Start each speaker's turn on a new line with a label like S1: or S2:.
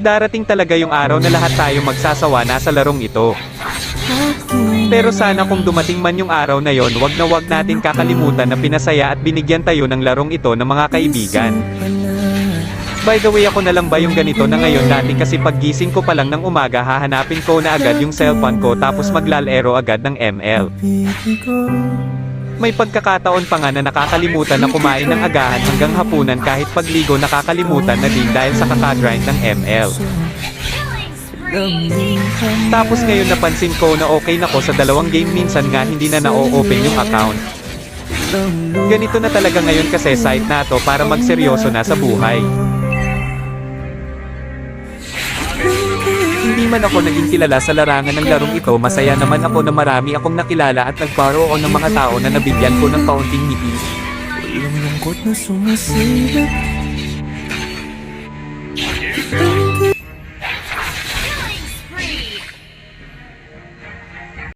S1: Darating talaga yung araw na lahat tayo magsasawa na sa larong ito. Pero sana kung dumating man yung araw na yon, wag na wag natin kakalimutan na pinasaya at binigyan tayo ng larong ito ng mga kaibigan. By the way, ako na lang ba yung ganito na ngayon? Dati kasi paggising ko pa lang ng umaga, hahanapin ko na agad yung cellphone ko tapos maglalaro agad ng ML. May pagkakataon pa nga na nakakalimutan na kumain ng agahan hanggang hapunan, kahit pagligo nakakalimutan na din dahil sa kakagrind ng ML. Tapos ngayon napansin ko na okay na ko sa 2 game, minsan nga hindi na na-open yung account. Ganito na talaga ngayon kasi site na to para magseryoso na sa buhay. Hindi man ako naging kilala sa larangan ng larong ito, masaya naman ako na marami akong nakilala at nagparo ako ng mga tao na nabigyan ko ng kaunting ngiti.
S2: Walang lungkot na sumasilip